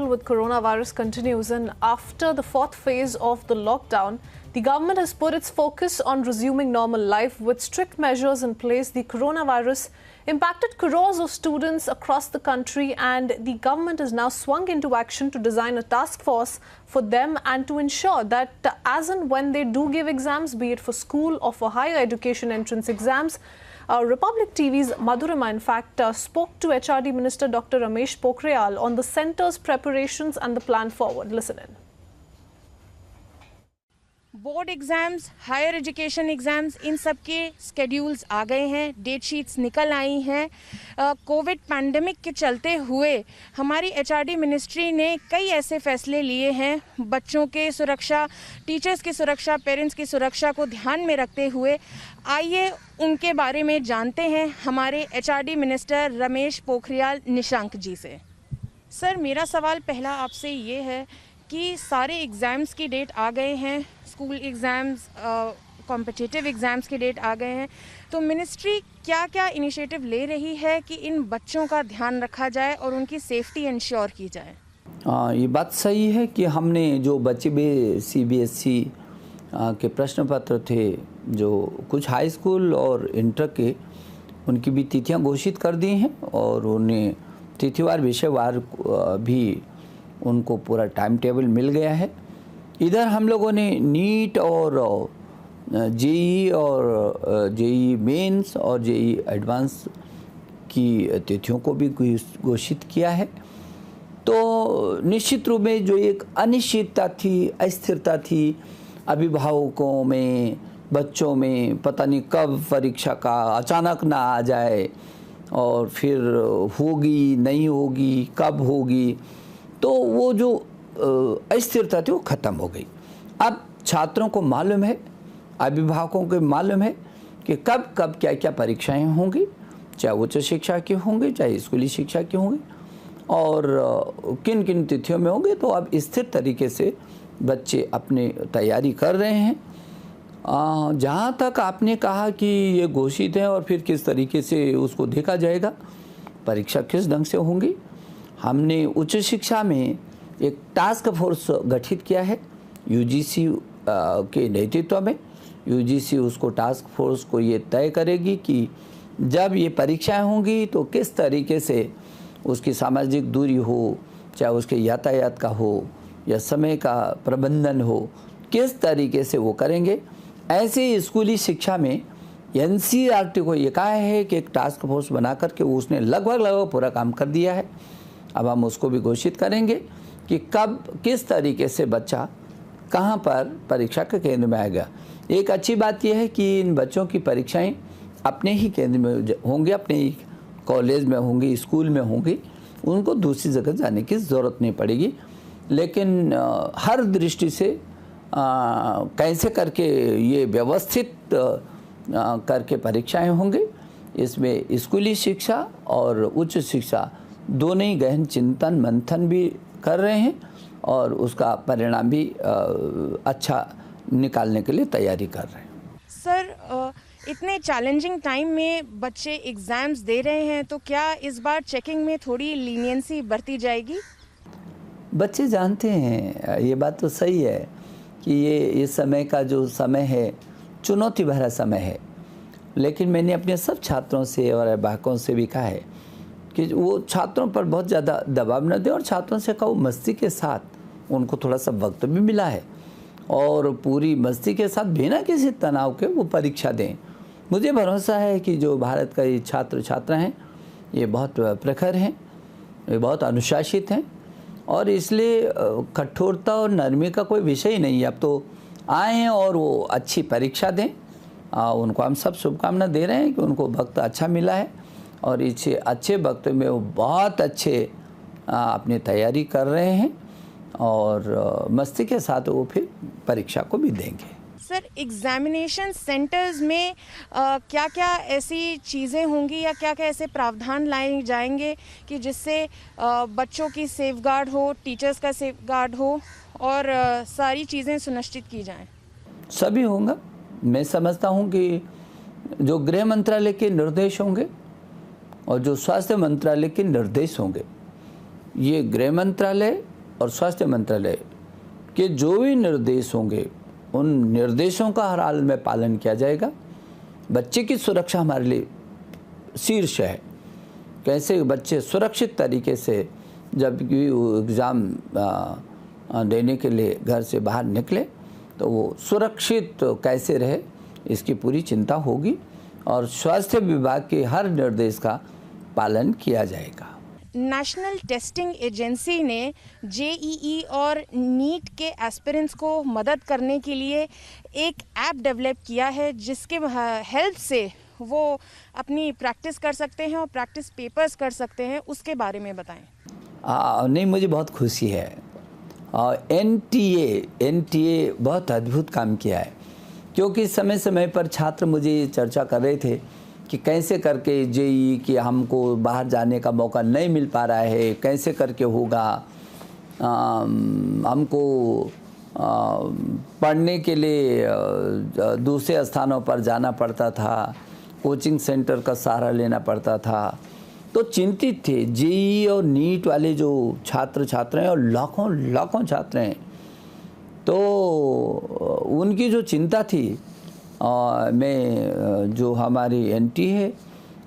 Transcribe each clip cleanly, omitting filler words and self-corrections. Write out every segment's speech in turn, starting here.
with coronavirus continues, and after the fourth phase of the lockdown, the government has put its focus on resuming normal life with strict measures in place. The coronavirus impacted crores of students across the country, and the government has now swung into action to design a task force for them and to ensure that as and when they do give exams, be it for school or for higher education entrance exams, Republic TV's Madhurima, in fact, spoke to HRD Minister Dr. Ramesh Pokhriyal on the centre's preparations and the plan forward. Listen in. Board exams, higher education exams, इन सब के schedules आ गए हैं, date sheets निकल आई हैं। Covid pandemic के चलते हुए हमारी एचआरडी मिनिस्ट्री ने कई ऐसे फैसले लिए हैं, बच्चों के सुरक्षा, टीचर्स की सुरक्षा, पेरेंट्स की सुरक्षा को ध्यान में रखते हुए। आइए उनके बारे में जानते हैं हमारे एचआरडी मिनिस्टर रमेश पोखरियाल निशंक जी से। सर, मेरा सवाल पहला आपसे ये है कि सारे एग्ज़ाम्स की डेट आ गए हैं, स्कूल एग्ज़ाम्स, कॉम्पिटिटिव एग्ज़ाम्स की डेट आ गए हैं, तो मिनिस्ट्री क्या क्या इनिशिएटिव ले रही है कि इन बच्चों का ध्यान रखा जाए और उनकी सेफ्टी इंश्योर की जाए? ये बात सही है कि हमने जो बच्चे CBSE के प्रश्न पत्र थे, जो कुछ हाई स्कूल और इंटर के, उनकी भी तिथियां घोषित कर दी हैं और उन्हें तिथिवार विषयवार भी उनको पूरा टाइम टेबल मिल गया है। इधर हम लोगों ने नीट और जेई और जेई मेंस और जेई एडवांस की तिथियों को भी घोषित किया है। तो निश्चित रूप में जो एक अनिश्चितता थी, अस्थिरता थी अभिभावकों में, बच्चों में, पता नहीं कब परीक्षा का अचानक ना आ जाए और फिर होगी नहीं होगी, कब होगी, तो वो जो अस्थिरता थी वो ख़त्म हो गई। अब छात्रों को मालूम है, अभिभावकों को मालूम है कि कब कब क्या क्या परीक्षाएं होंगी, चाहे उच्च शिक्षा की होंगी, चाहे स्कूली शिक्षा की होंगी, और किन किन तिथियों में होंगे। तो अब स्थिर तरीके से बच्चे अपनी तैयारी कर रहे हैं। जहाँ तक आपने कहा कि ये घोषित है और फिर किस तरीके से उसको देखा जाएगा, परीक्षा किस ढंग से होंगी, हमने उच्च शिक्षा में एक टास्क फोर्स गठित किया है यूजीसी के नेतृत्व में। यूजीसी उसको टास्क फोर्स को ये तय करेगी कि जब ये परीक्षाएं होंगी तो किस तरीके से उसकी सामाजिक दूरी हो, चाहे उसके यातायात का हो या समय का प्रबंधन हो, किस तरीके से वो करेंगे। ऐसे ही स्कूली शिक्षा में NCERT को ये कहा है कि एक टास्क फोर्स बना करके उसने लगभग पूरा काम कर दिया है। अब हम उसको भी घोषित करेंगे कि कब किस तरीके से बच्चा कहाँ पर परीक्षा के केंद्र में आएगा। एक अच्छी बात यह है कि इन बच्चों की परीक्षाएं अपने ही केंद्र में होंगी, अपने ही कॉलेज में होंगी, स्कूल में होंगी, उनको दूसरी जगह जाने की ज़रूरत नहीं पड़ेगी। लेकिन हर दृष्टि से कैसे करके ये व्यवस्थित करके परीक्षाएं होंगी, इसमें स्कूली शिक्षा और उच्च शिक्षा दोनों ही गहन चिंतन मंथन भी कर रहे हैं और उसका परिणाम भी अच्छा निकालने के लिए तैयारी कर रहे हैं। सर, इतने चैलेंजिंग टाइम में बच्चे एग्ज़ाम्स दे रहे हैं, तो क्या इस बार चेकिंग में थोड़ी लीनियंसी बरती जाएगी? बच्चे जानते हैं, ये बात तो सही है कि ये इस समय का जो समय है चुनौती भरा समय है, लेकिन मैंने अपने सब छात्रों से और अभिभावकों से भी कहा है कि वो छात्रों पर बहुत ज़्यादा दबाव न दें और छात्रों से कहो मस्ती के साथ उनको थोड़ा सा वक्त भी मिला है और पूरी मस्ती के साथ बिना किसी तनाव के वो परीक्षा दें। मुझे भरोसा है कि जो भारत का ये छात्र छात्रा हैं ये बहुत प्रखर हैं, ये बहुत अनुशासित हैं और इसलिए कठोरता और नरमी का कोई विषय ही नहीं है। अब तो आए हैं और वो अच्छी परीक्षा दें, उनको हम सब शुभकामना दे रहे हैं कि उनको वक्त अच्छा मिला है और इस अच्छे वक्त में वो बहुत अच्छे अपनी तैयारी कर रहे हैं और मस्ती के साथ वो फिर परीक्षा को भी देंगे। सर, एग्जामिनेशन सेंटर्स में क्या क्या ऐसी चीज़ें होंगी या क्या क्या ऐसे प्रावधान लाए जाएंगे कि जिससे बच्चों की सेफगार्ड हो, टीचर्स का सेफगार्ड हो और सारी चीज़ें सुनिश्चित की जाएं? सभी होंगे। मैं समझता हूँ कि जो गृह मंत्रालय के निर्देश होंगे और जो स्वास्थ्य मंत्रालय के निर्देश होंगे, ये गृह मंत्रालय और स्वास्थ्य मंत्रालय के जो भी निर्देश होंगे उन निर्देशों का हर हाल में पालन किया जाएगा। बच्चे की सुरक्षा हमारे लिए शीर्ष है। कैसे बच्चे सुरक्षित तरीके से जब भी एग्ज़ाम देने के लिए घर से बाहर निकले तो वो सुरक्षित कैसे रहे, इसकी पूरी चिंता होगी और स्वास्थ्य विभाग के हर निर्देश का पालन किया जाएगा। नेशनल टेस्टिंग एजेंसी ने जेईई और नीट के एस्पिरेंट्स को मदद करने के लिए एक ऐप डेवलप किया है जिसके हेल्प से वो अपनी प्रैक्टिस कर सकते हैं और प्रैक्टिस पेपर्स कर सकते हैं, उसके बारे में बताएं। नहीं, मुझे बहुत खुशी है। एनटीए बहुत अद्भुत काम किया है, क्योंकि समय समय पर छात्र मुझे चर्चा कर रहे थे कि कैसे करके जेईई कि हमको बाहर जाने का मौका नहीं मिल पा रहा है, कैसे करके होगा, हमको पढ़ने के लिए दूसरे स्थानों पर जाना पड़ता था, कोचिंग सेंटर का सहारा लेना पड़ता था, तो चिंतित थे। जेईई और नीट वाले जो छात्र छात्राएं और लाखों छात्र हैं, तो उनकी जो चिंता थी, मैं जो हमारी एनटी है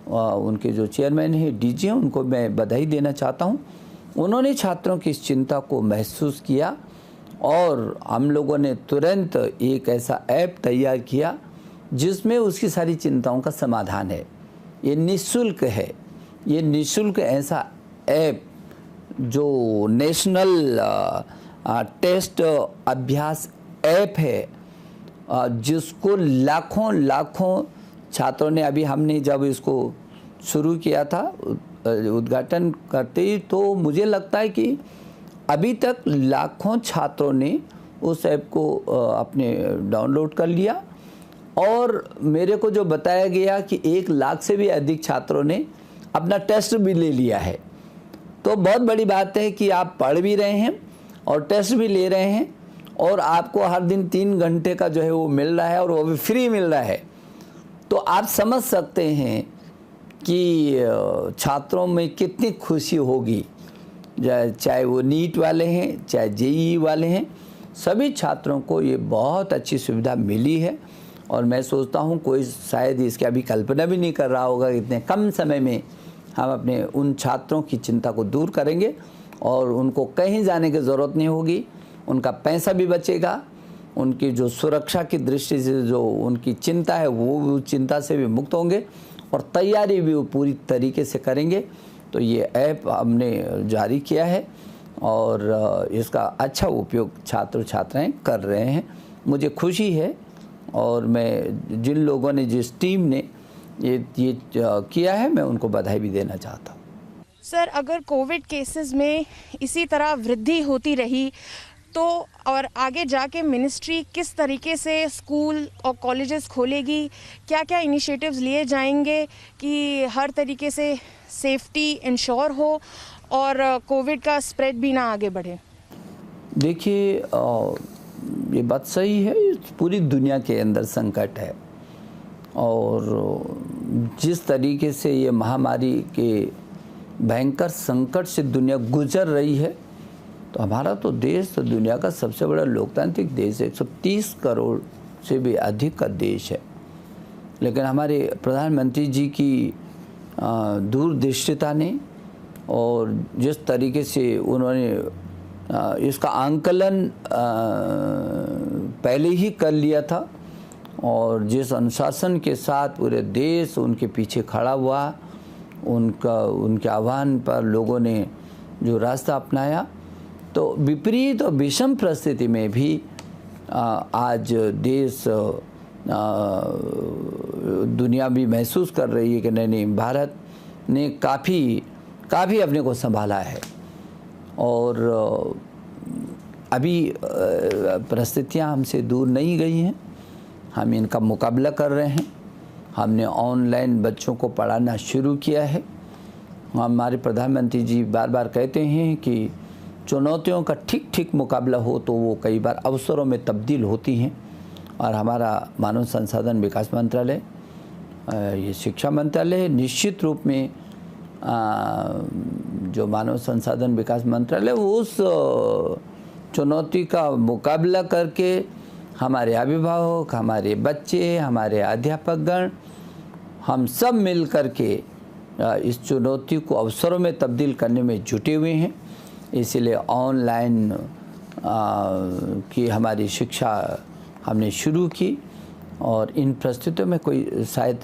उनके जो चेयरमैन है, डीजी हैं, उनको मैं बधाई देना चाहता हूं। उन्होंने छात्रों की इस चिंता को महसूस किया और हम लोगों ने तुरंत एक ऐसा ऐप तैयार किया जिसमें उसकी सारी चिंताओं का समाधान है। ये निःशुल्क है। ये निःशुल्क ऐसा ऐप जो नेशनल टेस्ट अभ्यास ऐप है, जिसको लाखों छात्रों ने, अभी हमने जब इसको शुरू किया था उद्घाटन करते ही, तो मुझे लगता है कि अभी तक लाखों छात्रों ने उस ऐप को अपने डाउनलोड कर लिया और मेरे को जो बताया गया कि 1 लाख से भी अधिक छात्रों ने अपना टेस्ट भी ले लिया है। तो बहुत बड़ी बात है कि आप पढ़ भी रहे हैं और टेस्ट भी ले रहे हैं और आपको हर दिन 3 घंटे का जो है वो मिल रहा है और वो भी फ्री मिल रहा है। तो आप समझ सकते हैं कि छात्रों में कितनी खुशी होगी, चाहे वो नीट वाले हैं चाहे जेईई वाले हैं, सभी छात्रों को ये बहुत अच्छी सुविधा मिली है। और मैं सोचता हूँ कोई शायद इसकी अभी कल्पना भी नहीं कर रहा होगा, इतने कम समय में हम अपने उन छात्रों की चिंता को दूर करेंगे और उनको कहीं जाने की ज़रूरत नहीं होगी, उनका पैसा भी बचेगा, उनकी जो सुरक्षा की दृष्टि से जो उनकी चिंता है वो चिंता से भी मुक्त होंगे और तैयारी भी वो पूरी तरीके से करेंगे। तो ये ऐप हमने जारी किया है और इसका अच्छा उपयोग छात्र छात्राएं कर रहे हैं। मुझे खुशी है और मैं जिन लोगों ने, जिस टीम ने ये किया है, मैं उनको बधाई भी देना चाहता हूँ। सर, अगर कोविड केसेस में इसी तरह वृद्धि होती रही तो और आगे जाके मिनिस्ट्री किस तरीके से स्कूल और कॉलेजेस खोलेगी, क्या क्या इनिशिएटिव्स लिए जाएंगे कि हर तरीके से सेफ्टी इंश्योर हो और कोविड का स्प्रेड भी ना आगे बढ़े? देखिए, ये बात सही है, पूरी दुनिया के अंदर संकट है और जिस तरीके से ये महामारी के भयंकर संकट से दुनिया गुजर रही है, तो हमारा तो देश तो दुनिया का सबसे बड़ा लोकतांत्रिक देश है, 130 करोड़ से भी अधिक का देश है। लेकिन हमारे प्रधानमंत्री जी की दूरदृष्टिता ने और जिस तरीके से उन्होंने इसका आंकलन पहले ही कर लिया था और जिस अनुशासन के साथ पूरे देश उनके पीछे खड़ा हुआ, उनके आह्वान पर लोगों ने जो रास्ता अपनाया, तो विपरीत और विषम परिस्थिति में भी आज देश, दुनिया भी महसूस कर रही है कि नहीं, भारत ने काफ़ी अपने को संभाला है और अभी परिस्थितियां हमसे दूर नहीं गई हैं। हम इनका मुकाबला कर रहे हैं। हमने ऑनलाइन बच्चों को पढ़ाना शुरू किया है। हमारे प्रधानमंत्री जी बार बार कहते हैं कि चुनौतियों का ठीक मुकाबला हो तो वो कई बार अवसरों में तब्दील होती हैं और हमारा मानव संसाधन विकास मंत्रालय, ये शिक्षा मंत्रालय निश्चित रूप में जो मानव संसाधन विकास मंत्रालय उस चुनौती का मुकाबला करके हमारे अभिभावक, हमारे बच्चे, हमारे अध्यापकगण, हम सब मिल कर के इस चुनौती को अवसरों में तब्दील करने में जुटे हुए हैं। इसीलिए ऑनलाइन की हमारी शिक्षा हमने शुरू की और इन परिस्थितियों में कोई शायद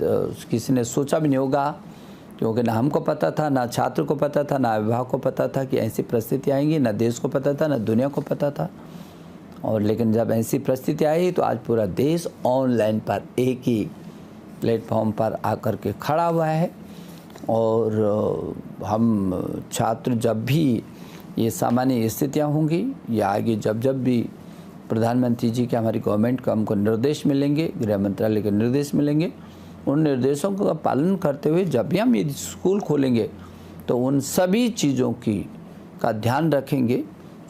किसी ने सोचा भी नहीं होगा, क्योंकि ना हमको पता था, ना छात्र को पता था, ना अभिभावक को पता था कि ऐसी परिस्थिति आएंगी, ना देश को पता था, ना दुनिया को पता था। और लेकिन जब ऐसी परिस्थिति आई तो आज पूरा देश ऑनलाइन पर एक ही प्लेटफॉर्म पर आकर के खड़ा हुआ है। और हम छात्र जब भी ये सामान्य स्थितियाँ होंगी या आगे जब भी प्रधानमंत्री जी के, हमारी गवर्नमेंट को हमको निर्देश मिलेंगे, गृह मंत्रालय के निर्देश मिलेंगे, उन निर्देशों का पालन करते हुए जब भी हम ये स्कूल खोलेंगे तो उन सभी चीज़ों का ध्यान रखेंगे।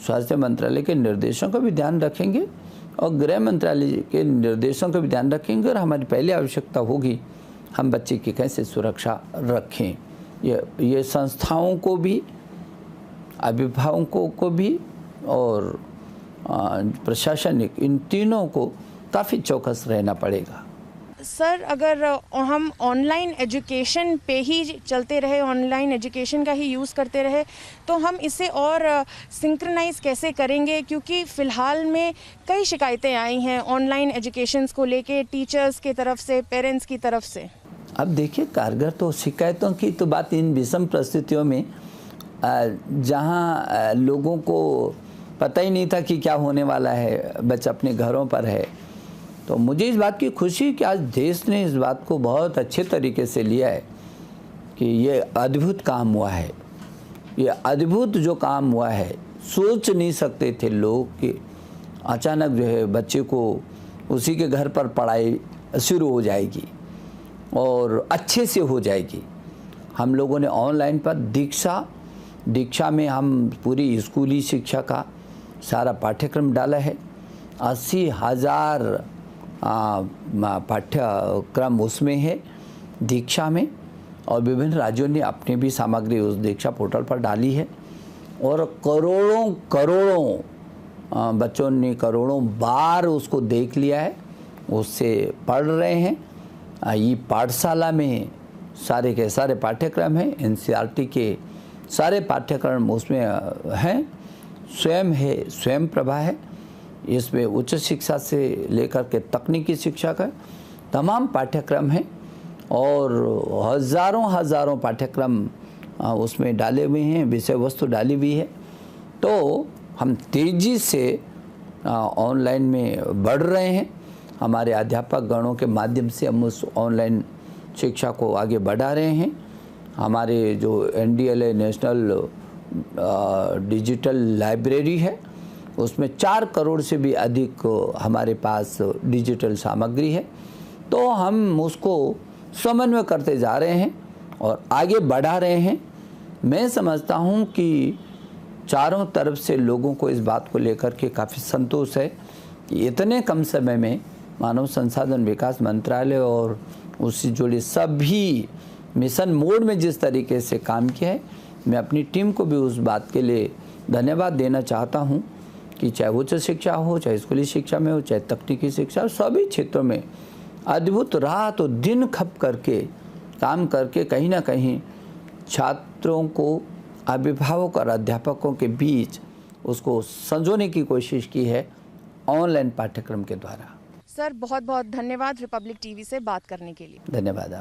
स्वास्थ्य मंत्रालय के निर्देशों का भी ध्यान रखेंगे और गृह मंत्रालय के निर्देशों का भी ध्यान रखेंगे। और हमारी पहली आवश्यकता होगी हम बच्चे की कैसे सुरक्षा रखें। ये संस्थाओं को भी, अभिभावकों को भी और प्रशासनिक, इन तीनों को काफ़ी चौकस रहना पड़ेगा। सर, अगर हम ऑनलाइन एजुकेशन पे ही चलते रहे, ऑनलाइन एजुकेशन का ही यूज़ करते रहे, तो हम इसे और सिंक्रनाइज़ कैसे करेंगे? क्योंकि फ़िलहाल में कई शिकायतें आई हैं ऑनलाइन एजुकेशंस को लेके, टीचर्स की तरफ से, पेरेंट्स की तरफ से। अब देखिए, कारगर तो शिकायतों की तो बात इन विषम परिस्थितियों में जहाँ लोगों को पता ही नहीं था कि क्या होने वाला है, बच्चा अपने घरों पर है, तो मुझे इस बात की खुशी कि आज देश ने इस बात को बहुत अच्छे तरीके से लिया है कि ये अद्भुत काम हुआ है। ये अद्भुत जो काम हुआ है, सोच नहीं सकते थे लोग कि अचानक जो है बच्चे को उसी के घर पर पढ़ाई शुरू हो जाएगी और अच्छे से हो जाएगी। हम लोगों ने ऑनलाइन पर दीक्षा में हम पूरी स्कूली शिक्षा का सारा पाठ्यक्रम डाला है। 80,000 पाठ्यक्रम उसमें है दीक्षा में, और विभिन्न राज्यों ने अपनी भी सामग्री उस दीक्षा पोर्टल पर डाली है। और करोड़ों बच्चों ने करोड़ों बार उसको देख लिया है, उससे पढ़ रहे हैं। ये पाठशाला में सारे के सारे पाठ्यक्रम हैं, NCERT के सारे पाठ्यक्रम उसमें हैं। स्वयं प्रभा है, इसमें उच्च शिक्षा से लेकर के तकनीकी शिक्षा का तमाम पाठ्यक्रम हैं और हज़ारों पाठ्यक्रम उसमें डाले हुए हैं, विषय वस्तु डाली हुई है। तो हम तेज़ी से ऑनलाइन में बढ़ रहे हैं। हमारे अध्यापक गणों के माध्यम से हम उस ऑनलाइन शिक्षा को आगे बढ़ा रहे हैं। हमारे जो NDLA नेशनल डिजिटल लाइब्रेरी है, उसमें 4 करोड़ से भी अधिक हमारे पास डिजिटल सामग्री है। तो हम उसको समन्वय करते जा रहे हैं और आगे बढ़ा रहे हैं। मैं समझता हूँ कि चारों तरफ से लोगों को इस बात को लेकर के काफ़ी संतोष है कि इतने कम समय में मानव संसाधन विकास मंत्रालय और उससे जुड़े सभी मिशन मोड में जिस तरीके से काम किया है, मैं अपनी टीम को भी उस बात के लिए धन्यवाद देना चाहता हूं कि चाहे उच्च शिक्षा हो, चाहे स्कूली शिक्षा में हो, चाहे तकनीकी शिक्षा, सभी क्षेत्रों में अद्भुत रात और दिन खप करके काम करके कहीं ना कहीं छात्रों को, अभिभावक और अध्यापकों के बीच उसको संजोने की कोशिश की है ऑनलाइन पाठ्यक्रम के द्वारा। सर, बहुत बहुत धन्यवाद रिपब्लिक टीवी से बात करने के लिए। धन्यवाद।